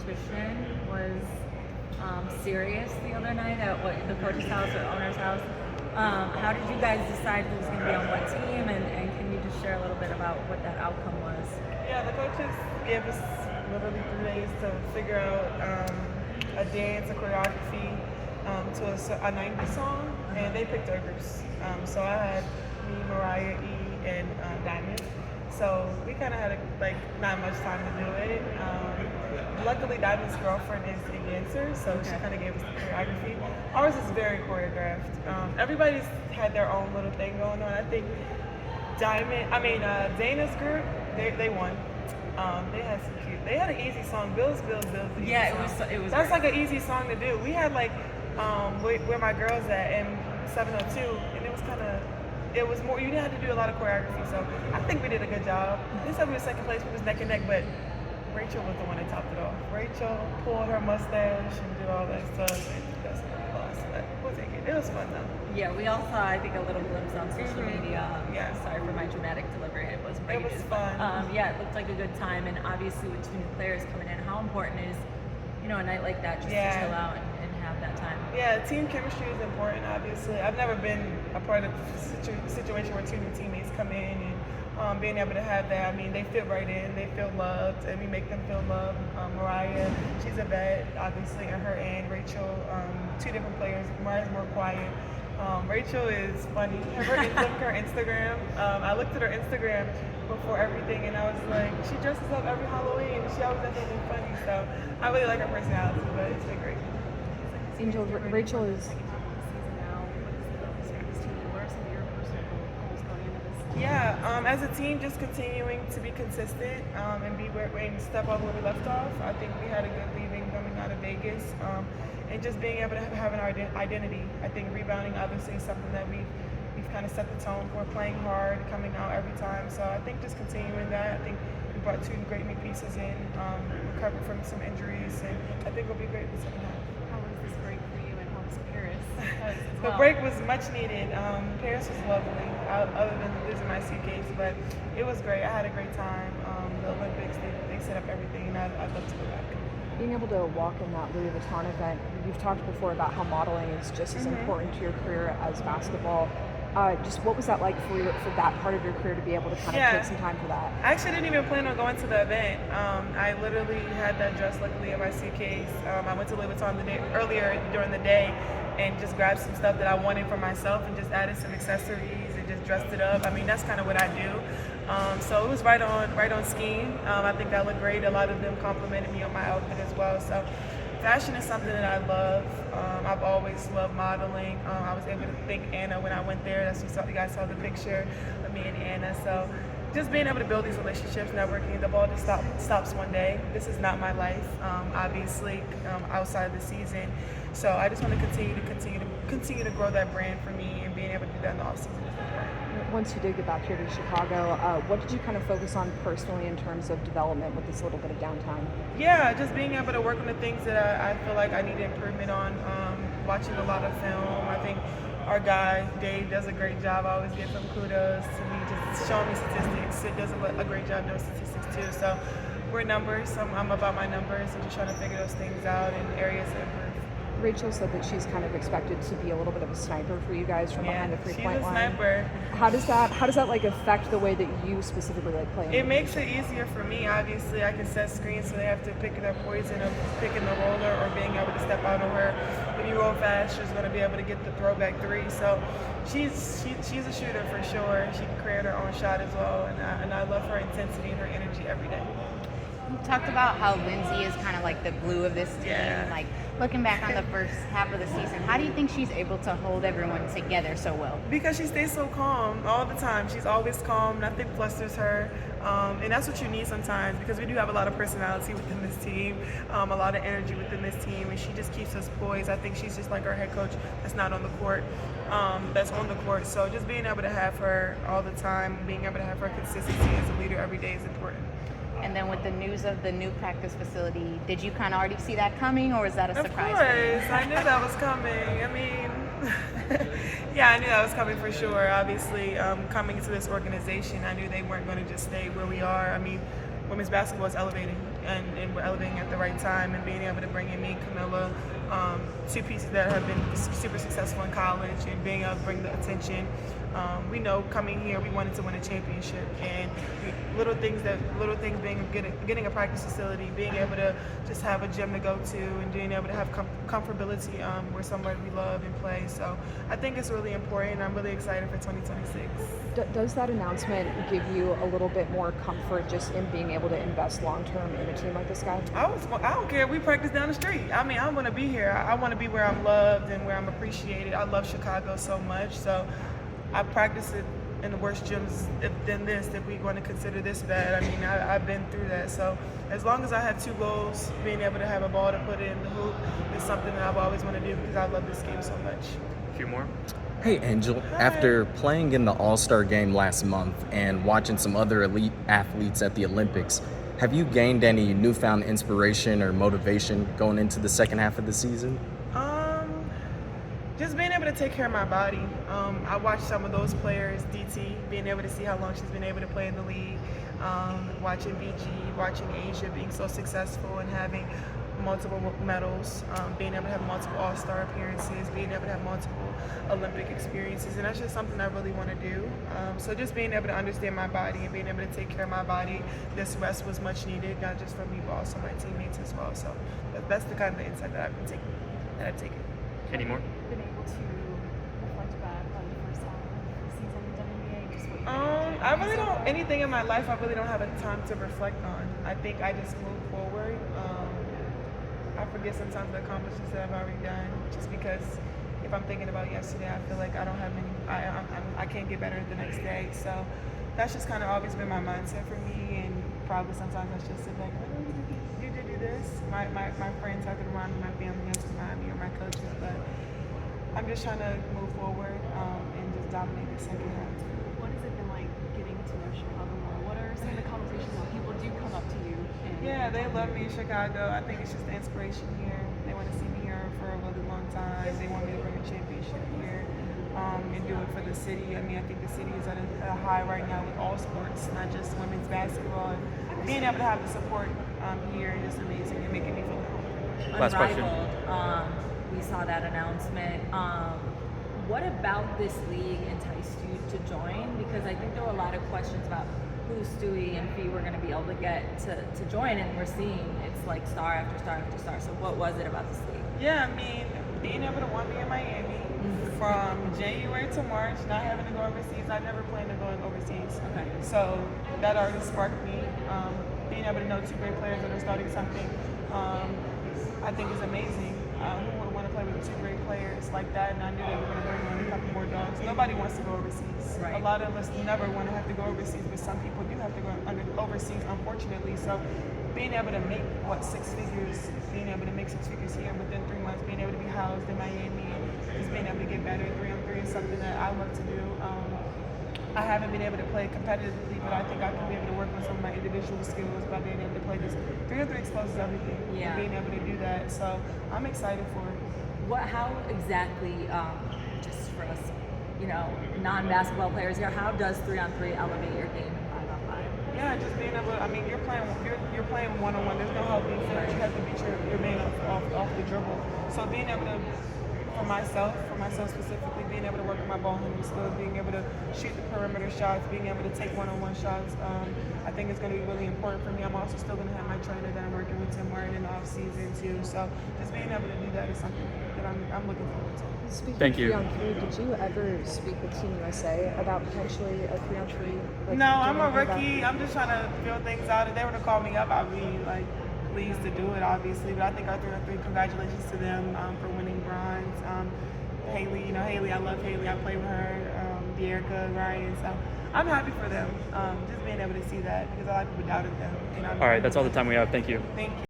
competition was serious the other night at the coach's house or owner's house. How did you guys decide who was going to be on what team, and can you just share a little bit about what that outcome was? Yeah, the coaches gave us literally 3 days to figure out a dance, a choreography to a 90s song, and they picked our groups. So I had me, Mariah, E, and Diamond. So we kind of had not much time to do it. Luckily, Diamond's girlfriend is a dancer, so she kind of gave us the choreography. Ours is very choreographed. Everybody's had their own little thing going on. I think Dana's group, they won. They had some cute. They had an easy song. Bills. Yeah, it was. That's great. like an easy song to do. We had where my girls at in 702, and it was more. You didn't have to do a lot of choreography, so I think we did a good job. They said we were second place. We was neck and neck, but Rachel was the one that topped it off. Rachel pulled her mustache and did all that stuff, and that's the loss. But we'll take it. It was fun though. Yeah, we all saw, I think, a little glimpse on social media. Yeah. Sorry for my dramatic delivery. It was It was fun. Yeah, it looked like a good time, and obviously with 2 new players coming in, how important is, a night like that just to chill out and have that time? Yeah, team chemistry is important, obviously. I've never been a part of a situation where 2 new teammates come in and being able to have that. I mean, they fit right in, they feel loved, and we make them feel loved. Mariah, she's a vet, obviously, on her end. Rachel, 2 different players. Mariah's more quiet. Rachel is funny. Look at her Instagram. I looked at her Instagram before everything, and I was like, she dresses up every Halloween, and she always does something funny. So I really like her personality, but it's been great. Angel, Rachel is. Yeah, as a team, just continuing to be consistent and step up where we left off. I think we had a good leaving coming out of Vegas, and just being able to have an identity. I think rebounding obviously is something that we've kind of set the tone for, playing hard, coming out every time. So I think just continuing that. I think we brought 2 great new pieces in, recovered from some injuries, and I think we'll be great in the second half. How was this break for you, and how was Paris? The break was much needed. Paris was lovely, other than losing my suitcase, but it was great. I had a great time. The Olympics, they set up everything, and I'd love to go back. Being able to walk in that Louis Vuitton event, you've talked before about how modeling is just as important to your career as basketball. Just what was that like for that part of your career to be able to kind of take some time for that? I actually didn't even plan on going to the event. I literally had that dress luckily in my suitcase. I went to Louis Vuitton earlier during the day and just grabbed some stuff that I wanted for myself and just added some accessories and just dressed it up. I mean, that's kind of what I do. So it was right on scheme. I think that looked great. A lot of them complimented me on my outfit as well. So fashion is something that I love. I've always loved modeling. I was able to thank Anna when I went there. You guys saw the picture of me and Anna. So just being able to build these relationships, networking, the ball just stops one day. This is not my life, obviously, outside of the season. So I just want to continue to grow that brand for me, and being able to do that in the off season is important. Once you did get back here to Chicago, what did you kind of focus on personally in terms of development with this little bit of downtime? Yeah, just being able to work on the things that I feel like I need improvement on. Watching a lot of film. I think our guy, Dave, does a great job. I always give him kudos to me, just showing me statistics. Sid does a great job doing statistics too. So we're numbers. I'm about my numbers and just trying to figure those things out and areas to improve. Rachel said that she's kind of expected to be a little bit of a sniper for you guys from behind the 3-point line. She's a sniper. How does that like affect the way that you specifically like play? It makes it easier for me. Obviously, I can set screens so they have to pick their poison of picking the roller or being able to step out on her. If you roll fast, she's going to be able to get the throwback 3. So she's a shooter for sure. She can create her own shot as well, and I love her intensity and her energy every day. You talked about how Lindsay is kind of like the glue of this team. Yeah. Like looking back on the first half of the season, how do you think she's able to hold everyone together so well? Because she stays so calm all the time. She's always calm. Nothing flusters her. And that's what you need sometimes, because we do have a lot of personality within this team, a lot of energy within this team, and she just keeps us poised. I think she's just like our head coach that's not on the court, that's on the court. So just being able to have her all the time, being able to have her consistency as a leader every day is important. And then with the news of the new practice facility, did you kind of already see that coming, or was that a surprise? Of course, I knew that was coming. I mean, yeah, I knew that was coming for sure. Obviously, coming into this organization, I knew they weren't going to just stay where we are. I mean, women's basketball is elevating, and we're elevating at the right time, and being able to bring in me and Camilla, two pieces that have been super successful in college, and being able to bring the attention. We know coming here, we wanted to win a championship, and little things being getting a practice facility, being able to just have a gym to go to, and being able to have comfortability where somewhere we love and play. So I think it's really important. I'm really excited for 2026. Does that announcement give you a little bit more comfort just in being able to invest long term in a team like this guy? I don't care if we practice down the street. I mean, I want to be here. I want to be where I'm loved and where I'm appreciated. I love Chicago so much, so I practice it in the worst gyms than this, if we're going to consider this bad. I mean, I've been through that. So as long as I have two goals, being able to have a ball to put in the hoop is something that I've always wanted to do because I love this game so much. A few more. Hey Angel, Hi. after playing in the All-Star game last month and watching some other elite athletes at the Olympics, have you gained any newfound inspiration or motivation going into the second half of the season? Just being able to take care of my body. I watched some of those players, DT, being able to see how long she's been able to play in the league, watching BG, watching Asia being so successful and having multiple medals, being able to have multiple All-Star appearances, being able to have multiple Olympic experiences, and that's just something I really want to do. So just being able to understand my body and being able to take care of my body, this rest was much needed, not just for me, but also my teammates as well. So that's the kind of insight that I've taken. Any more? Been able to reflect back on the first half of the season in WNBA, just what you I really don't, anything in my life I really don't have a time to reflect on. I think I just move forward. I forget sometimes the accomplishments that I've already done just because if I'm thinking about yesterday, I feel like I don't have many, I can't get better the next day. So that's just kind of always been my mindset for me, and probably sometimes I should sit back and like, you did do this. My friends have to remind me, my family has to remind me, or my coaches, but I'm just trying to move forward and just dominate the second half. What has it been like getting to know Chicago more? What are some of the conversations when people do come up to you? Yeah, they love me in Chicago. I think it's just the inspiration here. They want to see me here for a really long time. They want me to bring a championship here and do it for the city. I mean, I think the city is at a high right now with all sports, not just women's basketball. And being able to have the support here is just amazing and making me feel home. Last question. Unrivaled. We saw that announcement. What about this league enticed you to join? Because I think there were a lot of questions about who Stewie and Fee were going to be able to get to join, and we're seeing it's like star after star after star. So what was it about this league? Yeah, I mean, being able to want me in Miami from January to March, not having to go overseas. I never planned on going overseas. Okay. So that already sparked me. Being able to know two great players that are starting something, I think is amazing. Who would want to play with two great players like that? And I knew they were going to bring on a couple more dogs. Nobody wants to go overseas. Right. A lot of us never want to have to go overseas, but some people do have to go overseas, unfortunately. So being able to make, six figures, being able to make six figures here within 3 months, being able to be housed in Miami, and just being able to get better 3-on-3 is something that I love to do. I haven't been able to play competitively, but I think I can be able to work on some of my individual skills by being able to play this. 3-on-3 exposes everything. Yeah. And being able to do that. So I'm excited for it. How exactly, just for us, non-basketball players here, how does 3-on-3 elevate your game in 5-on-5? Yeah, just being able. I mean, you're playing one-on-one. There's no helping. You have to beat your man off the dribble. So being able to, for myself specifically, being able to work on my ball handling skills, being able to shoot the perimeter shots, being able to take one-on-one shots, I think it's going to be really important for me. I'm also still going to have my trainer that I'm working with, Tim Martin, in the off-season too. So just being able to do that is something that I'm looking forward to. Speaking Thank of you. 3-on-3, did you ever speak with Team USA about potentially a 3-on-3? No, I'm a rookie. I'm just trying to feel things out. If they were to call me up, I'd be pleased to do it, obviously. But I think our 3-on-3, congratulations to them for winning bronze. Haley, Haley, I love Haley. I play with her. Dearica, Ryan. So I'm happy for them. Just being able to see that because a lot of people doubted them. And All right, that's all the time we have. Thank you. Thank you.